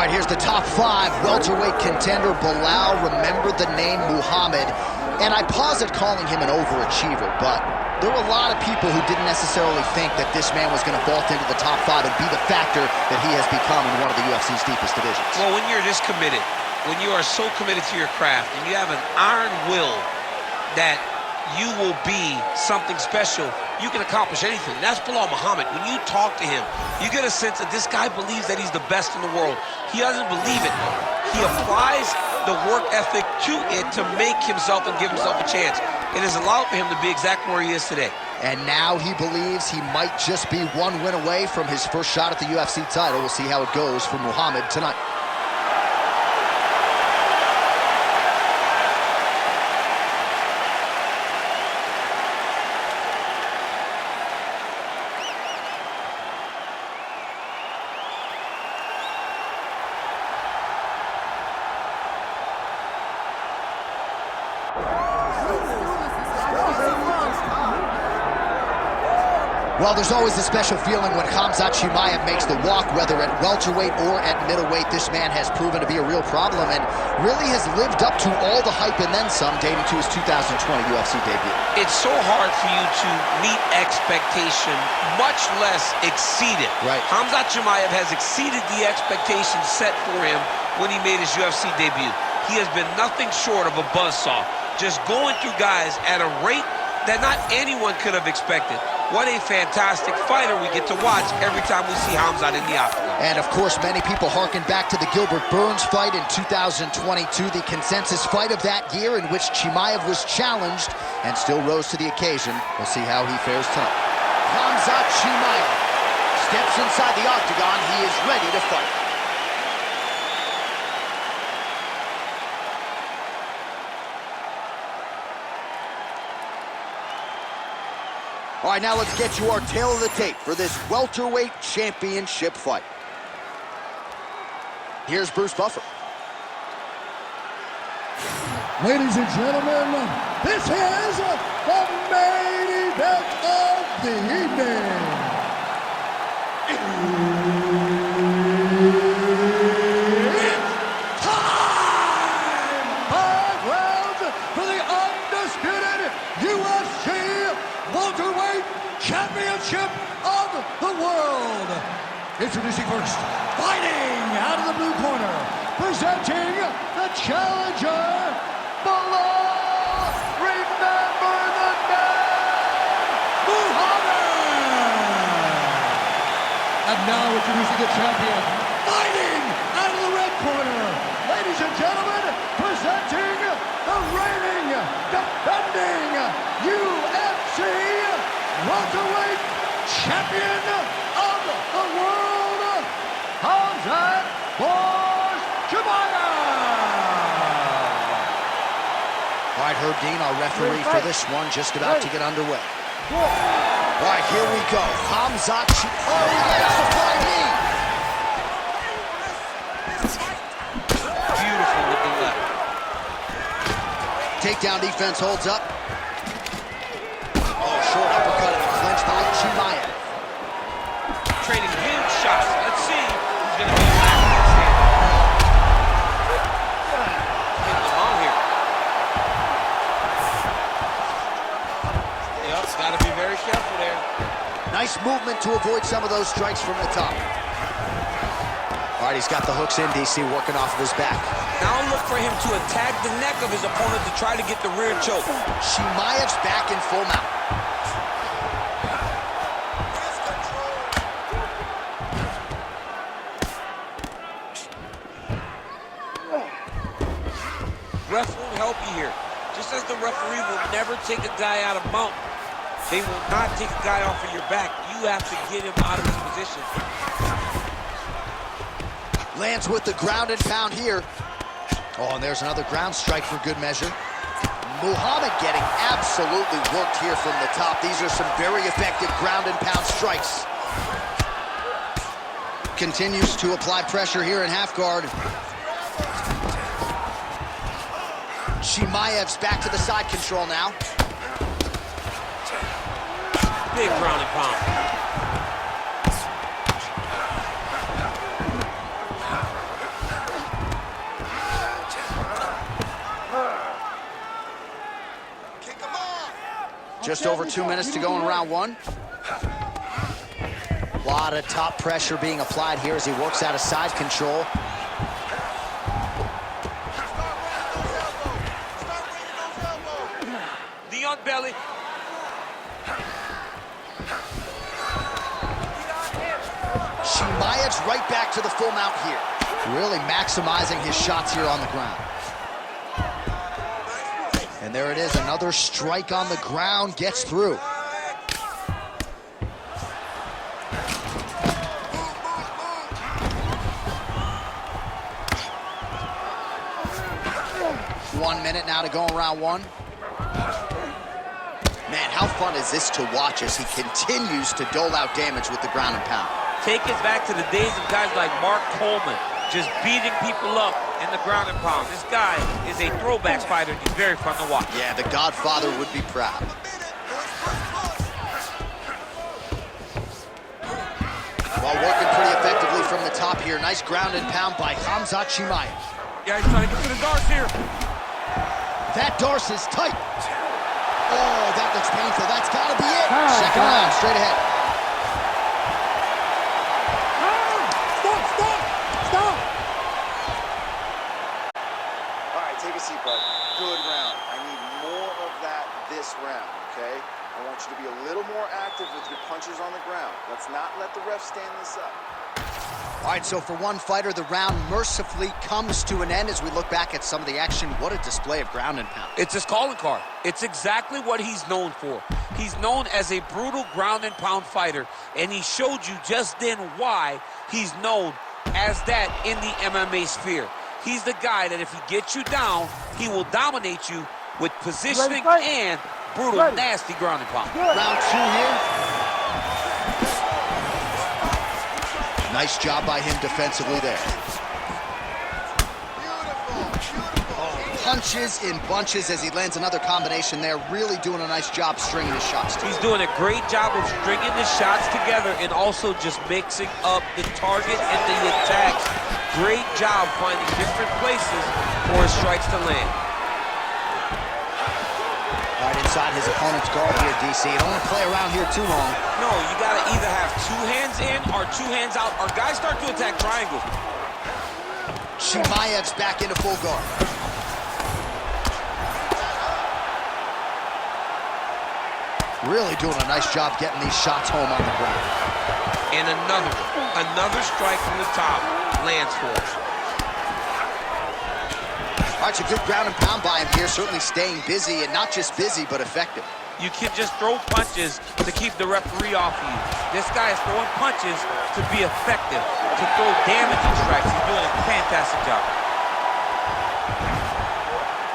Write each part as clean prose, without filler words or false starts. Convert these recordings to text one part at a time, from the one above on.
All right, here's the top 5 welterweight contender, Belal. Remember the name Muhammad. And I posit calling him an overachiever, but there were a lot of people who didn't necessarily think that this man was going to vault into the top 5 and be the factor that he has become in one of the UFC's deepest divisions. Well, when you're this committed, when you are so committed to your craft, and you have an iron will that you will be something special, you can accomplish anything. That's Belal Muhammad. When you talk to him, you get a sense that this guy believes that he's the best in the world. He doesn't believe it. He applies the work ethic to it to make himself and give himself a chance. It has allowed for him to be exactly where he is today. And now he believes he might just be one win away from his first shot at the UFC title. We'll see how it goes for Muhammad tonight. Well, there's always a special feeling when Khamzat Chimaev makes the walk, whether at welterweight or at middleweight. This man has proven to be a real problem and really has lived up to all the hype and then some, dating to his 2020 UFC debut. It's so hard for you to meet expectation, much less exceed it. Right. Khamzat Chimaev has exceeded the expectations set for him when he made his UFC debut. He has been nothing short of a buzzsaw, just going through guys at a rate that not anyone could have expected. What a fantastic fighter we get to watch every time we see Khamzat in the octagon. And of course, many people harken back to the Gilbert Burns fight in 2022, the consensus fight of that year in which Chimaev was challenged and still rose to the occasion. We'll see how he fares tonight. Khamzat Chimaev steps inside the octagon. He is ready to fight. All right, now let's get you our tail of the tape for this welterweight championship fight. Here's Bruce Buffer. Ladies and gentlemen, this is the main event of the evening. It's time! 5 rounds for the undisputed UFC welterweight championship of the world. Introducing first, fighting out of the blue corner, presenting the challenger, Belal. Remember the name, Muhammad. And now introducing the champion, fighting out of the red corner, ladies and gentlemen, presenting the reigning, defending UFC welterweight champion of the world, Khamzat Chimaev. All right, Herb Dean, our referee for this one, just about to get underway. All right, here we go. Khamzat Chimaev. Oh, that's a flying knee. Beautiful with the left. Takedown defense holds up. Oh, short uppercut in the clinch by Chimaev. Trading huge shots. Let's see who's going to be the last man standing. Getting them on here. Yep, got to be very careful there. Nice movement to avoid some of those strikes from the top. All right, he's got the hooks in, DC, working off of his back. Now look for him to attack the neck of his opponent to try to get the rear choke. Chimaev's back in full mount. Ref won't help you here. Just as the referee will never take a guy out of mount, they will not take a guy off of your back. You have to get him out of his position. Lands with the ground and pound here. Oh, and there's another ground strike for good measure. Muhammad getting absolutely worked here from the top. These are some very effective ground and pound strikes. Continues to apply pressure here in half guard. Chimaev's back to the side control now. Big ground and pound. Just over 2 minutes to go in round one. A lot of top pressure being applied here as he works out of side control. Knee on belly. Chimaev's right back to the full mount here. Really maximizing his shots here on the ground. And there it is, another strike on the ground, gets through. One minute now to go in round one. Man, how fun is this to watch as he continues to dole out damage with the ground and pound. Take us back to the days of guys like Mark Coleman, just beating people up in the ground and pound. This guy is a throwback fighter, and he's very fun to watch. Yeah, the Godfather would be proud. While working pretty effectively from the top here, nice ground and pound by Khamzat Chimaev. Yeah, he's trying to get to the darts here. That Darce is tight. Oh, that looks painful. That's got to be it. Second round, straight ahead. Stop! All right, take a seat, bud. Good round. I need more of that this round, okay? I want you to be a little more active with your punches on the ground. Let's not let the ref stand this up. All right, so for one fighter, the round mercifully comes to an end as we look back at some of the action. What a display of ground and pound. It's his calling card. It's exactly what he's known for. He's known as a brutal ground and pound fighter, and he showed you just then why he's known as that in the MMA sphere. He's the guy that if he gets you down, he will dominate you with positioning and brutal, nasty ground and pound. Round two here. Nice job by him defensively there. Punches in bunches as he lands another combination there. Really doing a nice job stringing his shots. He's doing a great job of stringing the shots together and also just mixing up the target and the attacks. Great job finding different places for his strikes to land. Right inside his opponent's guard here, DC. You don't want to play around here too long. No, you got to either have two hands in or two hands out, or guys start to attack triangles. Chimaev's back into full guard. Really doing a nice job getting these shots home on the ground. And another strike from the top lands for us. All right, it's a good ground and pound by him here, certainly staying busy, and not just busy, but effective. You can just throw punches to keep the referee off of you. This guy is throwing punches to be effective, to throw damaging strikes. He's doing a fantastic job.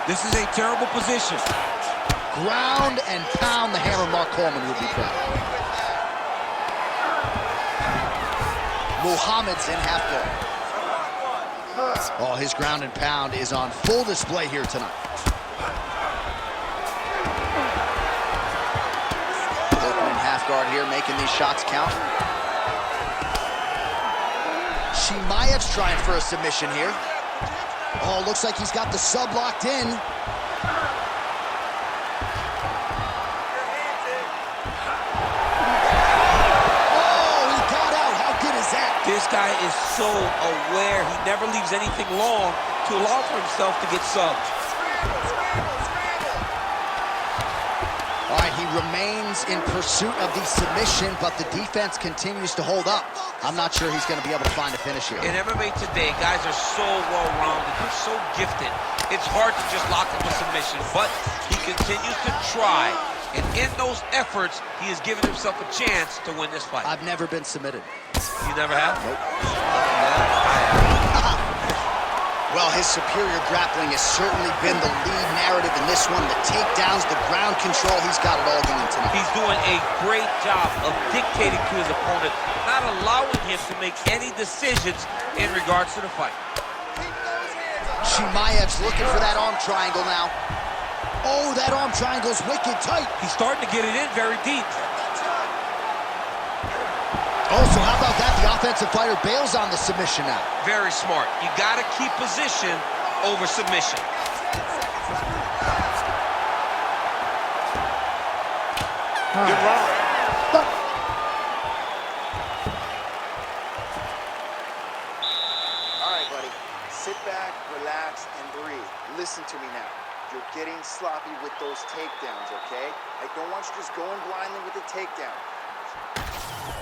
This is a terrible position. Ground and pound, the hammer Mark Coleman would be proud. Muhammad's in half guard. Oh, his ground and pound is on full display here tonight. Opening half guard here, making these shots count. Chimaev's trying for a submission here. Oh, looks like he's got the sub locked in. This guy is so aware. He never leaves anything long to allow for himself to get subbed. All right, he remains in pursuit of the submission, but the defense continues to hold up. I'm not sure he's going to be able to find a finish here. In MMA today, guys are so well-rounded. They're so gifted. It's hard to just lock up a submission, but he continues to try. And in those efforts, he has given himself a chance to win this fight. I've never been submitted. You never have? Nope. Well, his superior grappling has certainly been the lead narrative in this one. The takedowns, the ground control, he's got it all going tonight. He's doing a great job of dictating to his opponent, not allowing him to make any decisions in regards to the fight. Chimaev's looking for that arm triangle now. Oh, that arm triangle's wicked tight. He's starting to get it in very deep. Oh, so how about that? The offensive fighter bails on the submission now. Very smart. You got to keep position over submission. Good round. All right, buddy. Sit back, relax, and breathe. Listen to me now. You're getting sloppy with those takedowns, okay? I don't want you just going blindly with the takedown.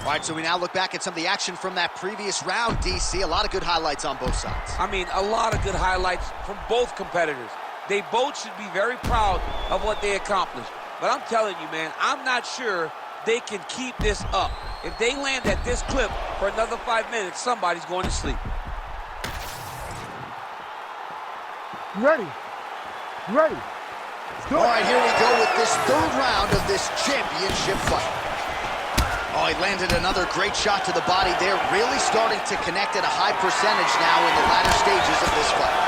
All right, so we now look back at some of the action from that previous round, DC. A lot of good highlights on both sides. I mean, a lot of good highlights from both competitors. They both should be very proud of what they accomplished. But I'm telling you, man, I'm not sure they can keep this up. If they land at this clip for another 5 minutes, somebody's going to sleep. Ready. Ready. All right, here we go with this third round of this championship fight. Oh, he landed another great shot to the body there, really starting to connect at a high percentage now in the latter stages of this fight.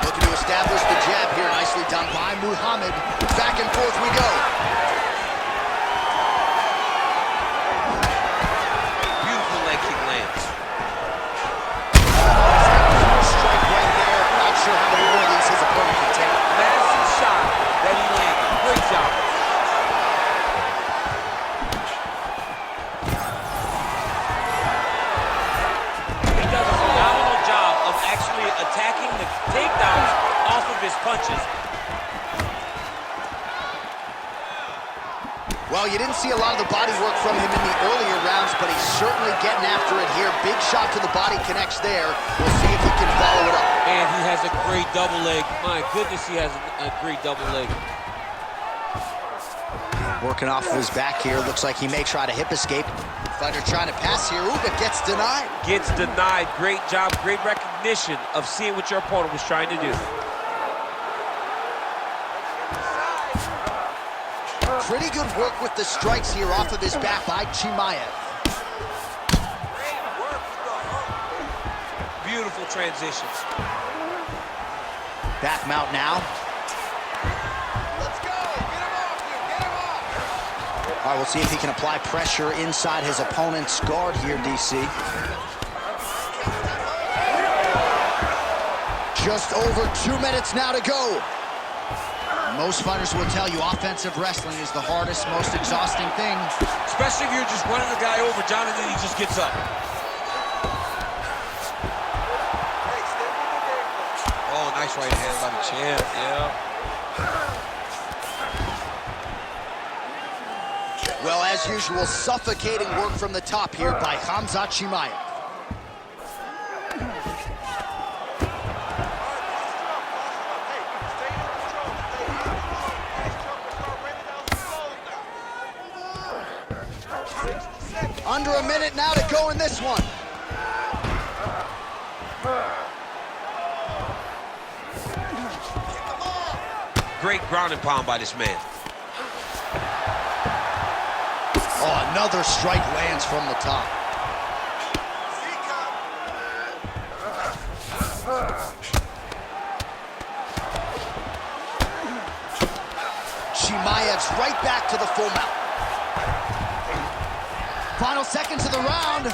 Looking to establish the jab here, nicely done by Muhammad. Back and forth we go. Beautiful leg kick lands. Strike right there. Not sure how many more of these his opponent can take. Massive shot that he landed. Great job. He does a phenomenal job of actually attacking the takedowns off of his punches. Well, you didn't see a lot of the body work from him in the earlier rounds, but he's certainly getting after it here. Big shot to the body connects there. We'll see if he can follow it up. And he has a great double leg. My goodness, he has a great double leg. Working off of his back here. Looks like he may try to hip escape. Fighter trying to pass here. Ooh, but gets denied. Gets denied. Great job, great recognition of seeing what your opponent was trying to do. Pretty good work with the strikes here off of his back by Chimaev. Beautiful transitions. Back mount now. Let's go! Get him off you! Get him off! All right, we'll see if he can apply pressure inside his opponent's guard here, DC. Just over 2 minutes now to go. Most fighters will tell you offensive wrestling is the hardest, most exhausting thing. Especially if you're just running the guy over, Jonathan, he just gets up. Oh, nice right hand by the champ, yeah. Well, as usual, suffocating work from the top here by Khamzat Chimaev. Under a minute now to go in this one. Great ground and pound by this man. Oh, another strike lands from the top. Chimaev's right back to the full mount. Final seconds of the round.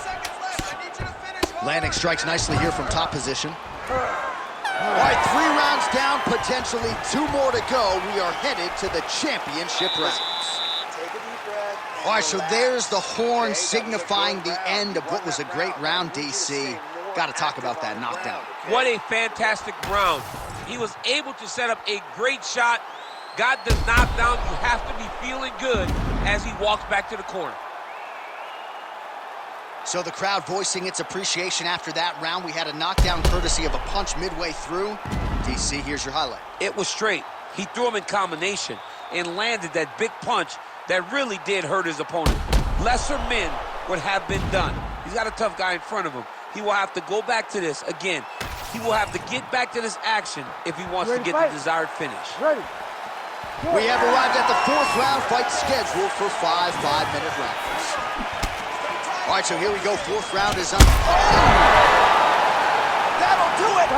Landing strikes nicely here from top position. All right, 3 rounds down, potentially 2 more to go. We are headed to the championship rounds. Take a deep breath. All right, so there's the horn signifying the end of what was a great round, DC. Got to talk about that knockdown. What a fantastic round. He was able to set up a great shot, got the knockdown. You have to be feeling good as he walks back to the corner. So the crowd voicing its appreciation after that round. We had a knockdown courtesy of a punch midway through. DC, here's your highlight. It was straight. He threw him in combination and landed that big punch that really did hurt his opponent. Lesser men would have been done. He's got a tough guy in front of him. He will have to go back to this again. He will have to get back to this action if he wants to get the desired finish. Ready. We have arrived at the 4th round fight scheduled for 5 5-minute rounds. All right, so here we go. 4th round is on. Oh! That'll do it!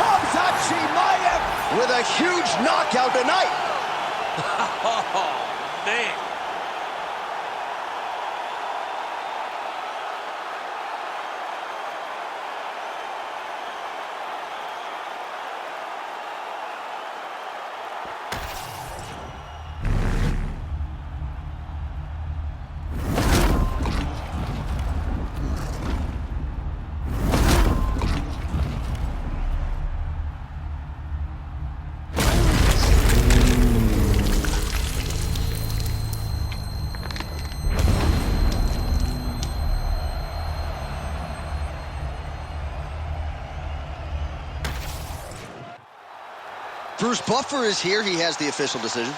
Khamzat Chimaev with a huge knockout tonight. Oh, man. Bruce Buffer is here. He has the official decision.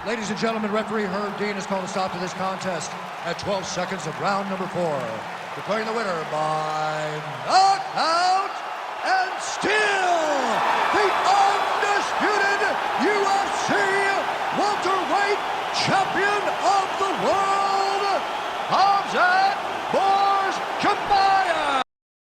Ladies and gentlemen, referee Herb Dean has called a stop to this contest at 12 seconds of round number 4. Declaring the winner by knockout and still the undisputed UFC welterweight champion of the world.